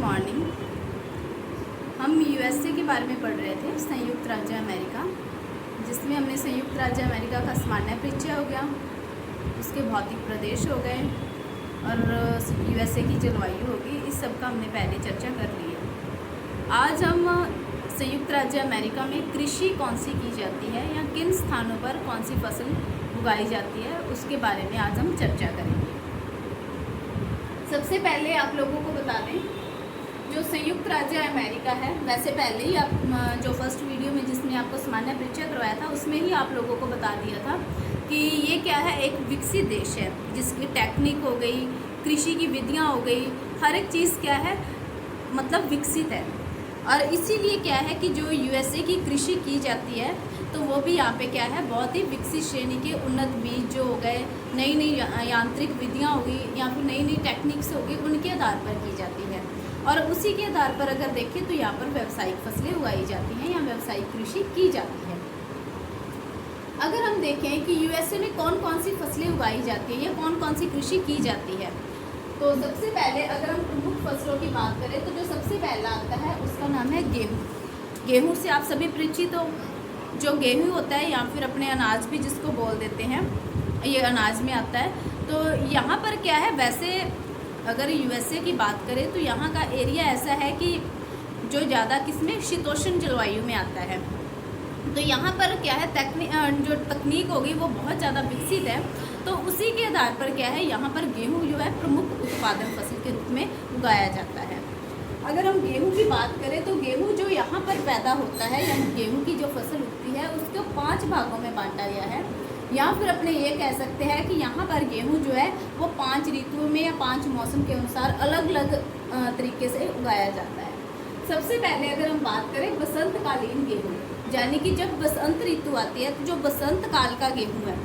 Morning. हम USA के बारे में पढ़ रहे थे, संयुक्त राज्य अमेरिका, जिसमें हमने संयुक्त राज्य अमेरिका का सामान्य परिचय हो गया, उसके भौतिक प्रदेश हो गए और यूएसए की जलवायु होगी। इस सब का हमने पहले चर्चा कर ली है। आज हम संयुक्त राज्य अमेरिका में कृषि कौन सी की जाती है या किन स्थानों पर कौन सी फसल उगाई जाती है, उसके बारे में आज हम चर्चा करेंगे। सबसे पहले आप लोगों को बता दें, जो संयुक्त राज्य अमेरिका है, वैसे पहले ही आप जो फर्स्ट वीडियो में जिसने आपको सामान्य परिचय करवाया था उसमें ही आप लोगों को बता दिया था कि ये क्या है, एक विकसित देश है जिसकी टेक्निक हो गई, कृषि की विधियाँ हो गई, हर एक चीज़ क्या है मतलब विकसित है। और इसीलिए क्या है कि जो यूएसए की कृषि की जाती है तो वो भी यहाँ पे क्या है, बहुत ही विकसित श्रेणी के उन्नत बीज जो हो गए, नई नई यांत्रिक विधियाँ होगी या फिर नई नई टेक्निक्स होगी, उनके आधार पर की जाती है। और उसी के आधार पर अगर देखें तो यहाँ पर व्यावसायिक फसलें उगाई जाती हैं या व्यावसायिक कृषि की जाती है। अगर हम देखें कि यूएसए में कौन कौन सी फसलें उगाई जाती हैं या कौन कौन सी कृषि की जाती है, तो सबसे पहले अगर हम प्रमुख फसलों की बात करें तो जो सबसे पहला आता है उसका नाम है गेहूँ। गेहूँ से आप सभी परिचित हो। जो गेहूँ होता है या फिर अपने अनाज भी जिसको बोल देते हैं, ये अनाज में आता है। तो यहाँ पर क्या है, वैसे अगर यूएसए की बात करें तो यहाँ का एरिया ऐसा है कि जो ज़्यादा किसमें शीतोष्ण जलवायु में आता है। तो यहाँ पर क्या है, जो तकनीक होगी वो बहुत ज़्यादा विकसित है। तो उसी के आधार पर क्या है, यहाँ पर गेहूँ जो है प्रमुख उत्पादन फसल के रूप में उगाया जाता है। अगर हम गेहूँ की बात करें तो गेहूँ जो यहाँ पर पैदा होता है या गेहूँ की जो फसल उगती है उसको 5 भागों में बांटा गया है। या फिर अपने ये कह सकते हैं कि यहाँ पर गेहूँ जो है वो 5 ऋतुओं में या 5 मौसम के अनुसार अलग अलग तरीके से उगाया जाता है। सबसे पहले अगर हम बात करें बसंतकालीन गेहूँ, यानी कि जब बसंत ऋतु आती है तो जो बसंत काल का गेहूँ है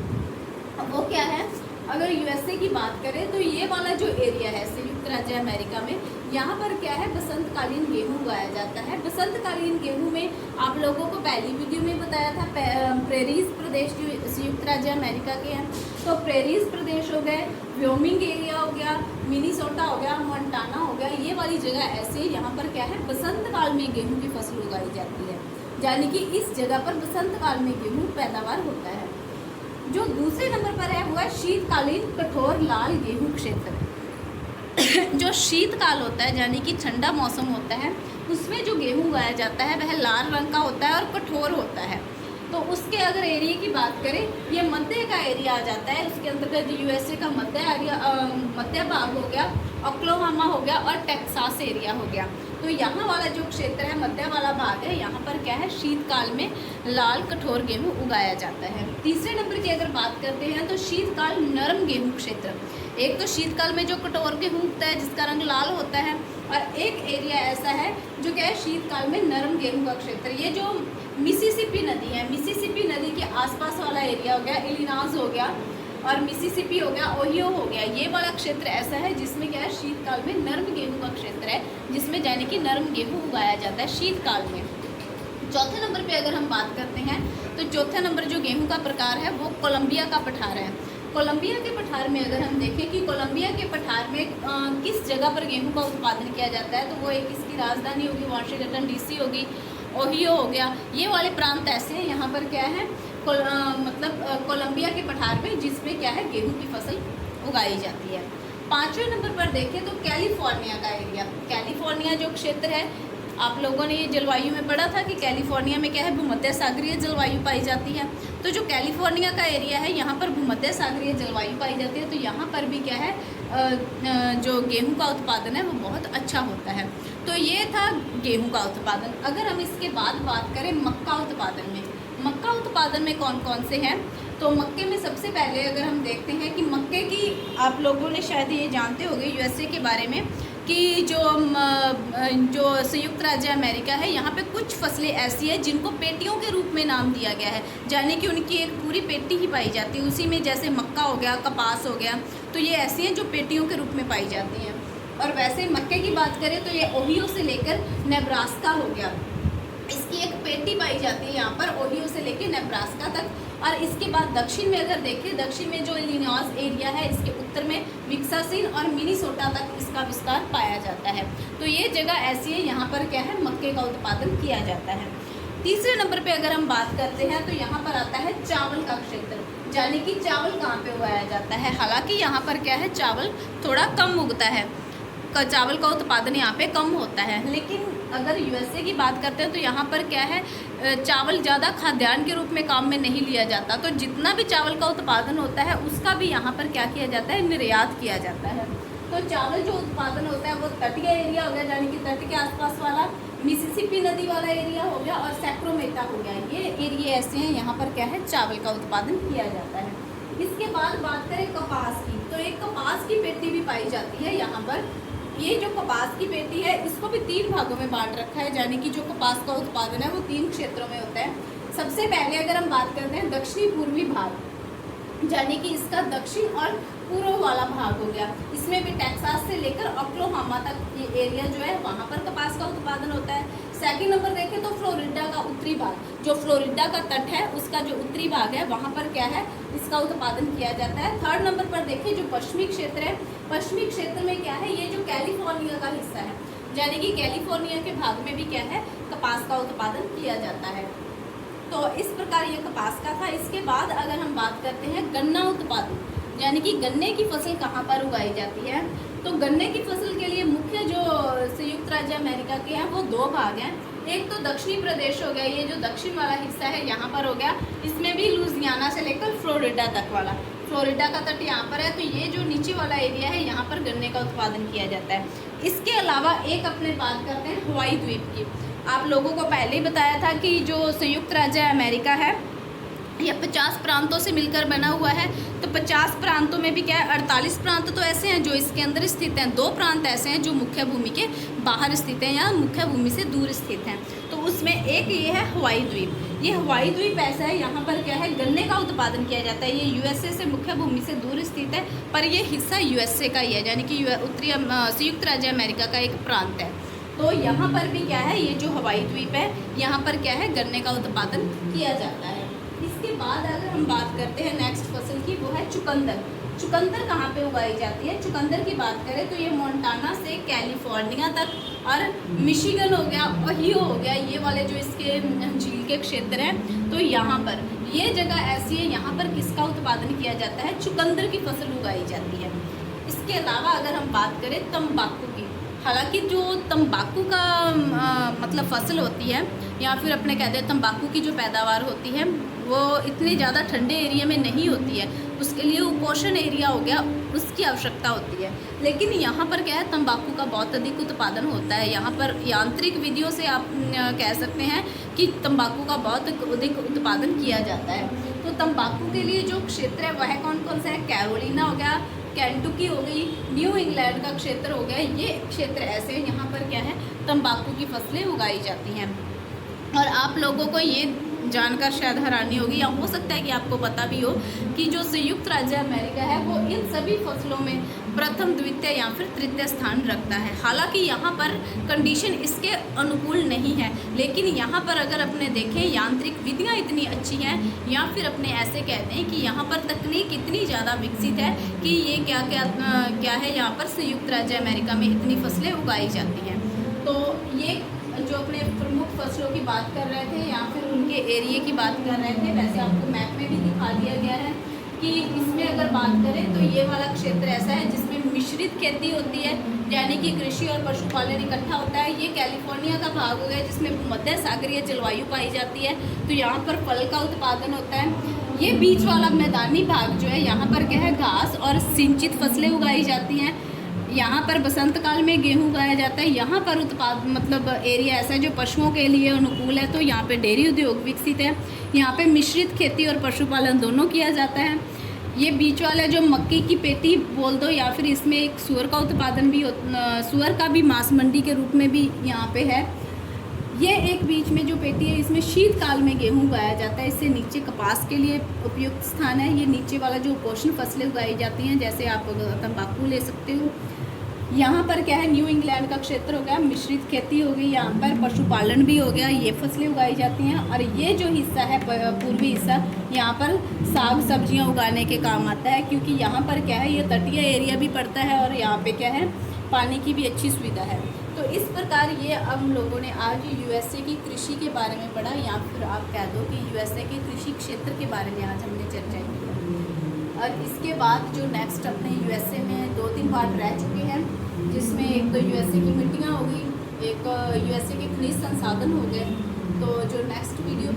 वो क्या है, अगर यूएसए की बात करें तो ये वाला जो एरिया है संयुक्त राज्य अमेरिका में, यहाँ पर क्या है बसंतकालीन गेहूँ उगाया जाता है। बसंतकालीन गेहूँ में आप लोगों को पहली वीडियो में बताया था प्रेरीज प्रदेश जो संयुक्त राज्य अमेरिका के हैं, तो प्रेरीज प्रदेश हो गए, व्योमिंग एरिया हो गया, मिनीसोटा हो गया, मोंटाना हो गया, ये वाली जगह ऐसे यहाँ पर क्या है बसंत काल में गेहूँ की फसल उगाई जाती है, यानी कि इस जगह पर बसंत काल में गेहूँ पैदावार होता है। जो दूसरे नंबर पर है वो है शीतकालीन कठोर लाल गेहूँ क्षेत्र। जो शीतकाल होता है यानी कि ठंडा मौसम होता है, उसमें जो गेहूँ उगाया जाता है वह लाल रंग का होता है और कठोर होता है। तो उसके अगर एरिया की बात करें, ये मध्य का एरिया आ जाता है। उसके अंतर्गत यूएसए का मध्य भाग हो गया, ओक्लाहोमा हो गया और टेक्सास एरिया हो गया। तो यहाँ वाला जो क्षेत्र है, मध्य वाला भाग है, यहाँ पर क्या है शीतकाल में लाल कठोर गेहूँ उगाया जाता है। तीसरे नंबर की अगर बात करते हैं तो शीतकाल नरम गेहूँ क्षेत्र। एक तो शीतकाल में जो कठोर गेहूँ उगता है जिसका रंग लाल होता है, और एक एरिया ऐसा है जो क्या है शीतकाल में नरम गेहूँ का क्षेत्र। ये जो मिसिसिपी नदी है, मिसिसिपी नदी के आसपास वाला एरिया हो गया, इलिनॉइस हो गया और मिसिसिपी हो गया, ओहियो हो गया, ये वाला क्षेत्र ऐसा है जिसमें क्या है शीतकाल में नरम गेहूँ का क्षेत्र है, जिसमें यानी कि नरम गेहूँ उगाया जाता है शीतकाल में। चौथे नंबर पे अगर हम बात करते हैं तो चौथा नंबर जो गेहूँ का प्रकार है वो कोलंबिया का पठार है। कोलंबिया के पठार में अगर हम देखें कि कोलंबिया के पठार में किस जगह पर गेहूँ का उत्पादन किया जाता है, तो वो एक इसकी राजधानी होगी वाशिंगटन डीसी होगी, ओहियो हो गया, ये वाले प्रांत ऐसे हैं यहाँ पर क्या है कोलंबिया के पठार में, जिसमें क्या है गेहूँ की फसल उगाई जाती है। 5वें नंबर पर देखें तो कैलिफोर्निया का एरिया। कैलिफोर्निया जो क्षेत्र है, आप लोगों ने ये जलवायु में पढ़ा था कि कैलिफोर्निया में क्या है भूमध्य सागरीय जलवायु पाई जाती है। तो जो कैलिफोर्निया का एरिया है यहाँ पर भूमध्य सागरीय जलवायु पाई जाती है, तो यहाँ पर भी क्या है जो गेहूँ का उत्पादन है वो बहुत अच्छा होता है। तो ये था गेहूँ का उत्पादन। अगर हम इसके बाद बात करें मक्का उत्पादन में, मक्का उत्पादन में कौन कौन से हैं, तो मक्के में सबसे पहले अगर हम देखते हैं कि मक्के की आप लोगों ने शायद ये जानते होंगे यूएसए के बारे में कि जो संयुक्त राज्य अमेरिका है, यहाँ पे कुछ फसलें ऐसी हैं जिनको पेटियों के रूप में नाम दिया गया है, यानी कि उनकी एक पूरी पेटी ही पाई जाती है उसी में, जैसे मक्का हो गया, कपास हो गया, तो ये ऐसी हैं जो पेटियों के रूप में पाई जाती हैं। और वैसे मक्के की बात करें तो ये ओहियो से लेकर नेब्रास्का हो गया, इसकी एक पेटी पाई जाती है यहाँ पर ओहियो से लेकर नेब्रास्का तक। और इसके बाद दक्षिण में अगर देखें, दक्षिण में जो इलिनॉइस एरिया है इसके उत्तर में विस्कॉन्सिन और मिनीसोटा तक इसका विस्तार पाया जाता है। जाता है। तो ये जगह ऐसी है, यहाँ पर क्या है, मक्के का उत्पादन किया जाता है। तीसरे नंबर पे अगर हम बात करते हैं तो यहाँ पर आता है चावल का क्षेत्र, यानी कि चावल कहाँ पे उगाया जाता है। हालांकि यहाँ पर क्या है, चावल थोड़ा कम उगता है, चावल का उत्पादन यहाँ पे कम होता है। लेकिन अगर यूएसए की बात करते हैं तो यहाँ पर क्या है, चावल ज़्यादा खाद्यान्न के रूप में काम में नहीं लिया जाता। तो जितना भी चावल का उत्पादन होता है उसका भी यहाँ पर क्या किया जाता है, निर्यात किया जाता है। तो चावल जो उत्पादन होता है वो तटीय एरिया हो गया, यानी कि तट के आसपास वाला, मिसिसिपी नदी वाला एरिया हो गया, और सैक्रामेंटो हो गया। ये एरिया ऐसे हैं, यहाँ पर क्या है, चावल का उत्पादन किया जाता है। इसके बाद बात करें कपास की, तो एक कपास की पेटी भी पाई जाती है यहाँ पर। ये जो कपास की पेटी है इसको भी 3 भागों में बांट रखा है, यानी कि जो कपास का उत्पादन है वो 3 क्षेत्रों में होता है। सबसे पहले अगर हम बात करते हैं दक्षिणी पूर्वी भाग, यानी कि इसका दक्षिण और पूर्व वाला भाग हो गया। इसमें भी टेक्सास से लेकर ओक्लाहोमा तक ये एरिया जो है वहाँ पर कपास का उत्पादन होता है। सेकंड नंबर देखें तो फ्लोरिडा का उत्तरी भाग, जो फ्लोरिडा का तट है उसका जो उत्तरी भाग है वहाँ पर क्या है, इसका उत्पादन किया जाता है। थर्ड नंबर पर देखें जो पश्चिमी क्षेत्र है, पश्चिमी क्षेत्र में क्या है, ये जो कैलिफोर्निया का हिस्सा है, यानी कि कैलिफोर्निया के भाग में भी क्या है, कपास का उत्पादन किया जाता है। तो इस प्रकार ये कपास का था। इसके बाद अगर हम बात करते हैं गन्ना उत्पादन, यानी कि गन्ने की फसल कहाँ पर उगाई जाती है, तो गन्ने की फसल के लिए मुख्य जो संयुक्त राज्य अमेरिका के हैं वो 2 भाग हैं। एक तो दक्षिणी प्रदेश हो गया, ये जो दक्षिण वाला हिस्सा है यहाँ पर हो गया, इसमें भी लुइसियाना से लेकर फ्लोरिडा तक वाला, फ्लोरिडा का तट यहाँ पर है। तो ये जो नीचे वाला एरिया है यहाँ पर गन्ने का उत्पादन किया जाता है। इसके अलावा एक अपने बात करते हैं हवाई द्वीप की। आप लोगों को पहले ही बताया था कि जो संयुक्त राज्य अमेरिका है यह 50 प्रांतों से मिलकर बना हुआ है। तो 50 प्रांतों में भी क्या है, 48 प्रांत तो ऐसे हैं जो इसके अंदर स्थित हैं, 2 प्रांत ऐसे हैं जो मुख्य भूमि के बाहर स्थित हैं या मुख्य भूमि से दूर स्थित हैं। तो उसमें एक ये है हवाई द्वीप। ये हवाई द्वीप ऐसा है, यहाँ पर क्या है, गन्ने का उत्पादन किया जाता है। ये यूएसए से मुख्य भूमि से दूर स्थित है, पर यह हिस्सा यूएसए का ही है, यानी कि उत्तरी संयुक्त राज्य अमेरिका का एक प्रांत है। तो यहाँ पर भी क्या है, ये जो हवाई द्वीप है यहाँ पर क्या है, गन्ने का उत्पादन किया जाता है। इसके बाद अगर हम बात करते हैं नेक्स्ट फसल की, वो है चुकंदर। चुकंदर कहाँ पे उगाई जाती है, चुकंदर की बात करें तो ये मोंटाना से कैलिफोर्निया तक और मिशिगन हो गया, ओहियो हो गया, ये वाले जो इसके झील के क्षेत्र हैं, तो यहाँ पर ये जगह ऐसी है, यहाँ पर किसका उत्पादन किया जाता है, चुकंदर की फसल उगाई जाती है। इसके अलावा अगर हम बात करें तंबाकू की, हालांकि जो तंबाकू का मतलब फसल होती है या फिर अपने कहते हैं तंबाकू की जो पैदावार होती है वो इतनी ज़्यादा ठंडे एरिया में नहीं होती है, उसके लिए उपोषण एरिया हो गया उसकी आवश्यकता होती है। लेकिन यहाँ पर क्या है, तंबाकू का बहुत अधिक उत्पादन होता है। यहाँ पर यांत्रिक विधियों से आप कह सकते हैं कि तंबाकू का बहुत अधिक उत्पादन किया जाता है। तो तंबाकू के लिए जो क्षेत्र है वह कौन कौन सा है, कैरोलिना हो गया, केंटुकी हो गई, न्यू इंग्लैंड का क्षेत्र हो गया, ये क्षेत्र ऐसे हैं यहाँ पर क्या है, तंबाकू की फसलें उगाई जाती हैं। और आप लोगों को ये जानकर शायद हैरानी होगी या हो सकता है कि आपको पता भी हो कि जो संयुक्त राज्य अमेरिका है वो इन सभी फसलों में प्रथम, द्वितीय या फिर तृतीय स्थान रखता है। हालांकि यहाँ पर कंडीशन इसके अनुकूल नहीं है, लेकिन यहाँ पर अगर अपने देखें यांत्रिक विधियाँ इतनी अच्छी हैं या फिर अपने ऐसे कहते हैं कि यहाँ पर तकनीक इतनी ज़्यादा विकसित है कि ये क्या है, यहाँ पर संयुक्त राज्य अमेरिका में इतनी फसलें उगाई जाती हैं। तो ये जो अपने प्रमुख फसलों की बात कर रहे थे या फिर उनके एरिया की बात कर रहे थे, वैसे आपको मैप में भी दिखा दिया गया है कि इसमें अगर बात करें तो ये वाला क्षेत्र ऐसा है जिसमें मिश्रित खेती होती है, यानी कि कृषि और पशुपालन इकट्ठा होता है। ये कैलिफोर्निया का भाग हो गया जिसमें भूमध्य सागरीय जलवायु पाई जाती है, तो यहाँ पर फल का उत्पादन होता है। ये बीच वाला मैदानी भाग जो है यहाँ पर क्या है, घास और सिंचित फसलें उगाई जाती हैं। यहाँ पर बसंत काल में गेहूँ उगाया जाता है। यहाँ पर उत्पाद मतलब एरिया ऐसा है जो पशुओं के लिए अनुकूल है, तो यहाँ पे डेयरी उद्योग विकसित है। यहाँ पे मिश्रित खेती और पशुपालन दोनों किया जाता है। ये बीच वाला जो मक्की की पेटी बोल दो या फिर इसमें एक सूअर का उत्पादन भी सूअर का भी मांस मंडी के रूप में भी यहाँ पे है। ये एक बीच में जो पेटी है इसमें शीतकाल में गेहूँ उगाया जाता है। इससे नीचे कपास के लिए उपयुक्त स्थान है। ये नीचे वाला जो पोषण फसलें उगाई जाती हैं, जैसे आप तंबाकू ले सकते हो। यहाँ पर क्या है, न्यू इंग्लैंड का क्षेत्र हो गया, मिश्रित खेती हो गई, यहाँ पर पशुपालन भी हो गया, ये फसलें उगाई जाती हैं। और ये जो हिस्सा है पूर्वी हिस्सा, यहाँ पर साग सब्जियाँ उगाने के काम आता है, क्योंकि यहाँ पर क्या है, ये तटीय एरिया भी पड़ता है और यहाँ पे क्या है, पानी की भी अच्छी सुविधा है। तो इस प्रकार ये हम लोगों ने आज यूएसए की कृषि के बारे में पढ़ा, या फिर आप कह दो कि यूएसए के कृषि क्षेत्र के बारे में आज हमने चर्चा की है। और इसके बाद जो नेक्स्ट अपने यूएसए में 2-3 पार्ट रह चुके हैं, जिसमें एक तो यूएसए की मिट्टियाँ हो गई, एक यूएसए के खनिज संसाधन हो गए। तो जो नेक्स्ट वीडियो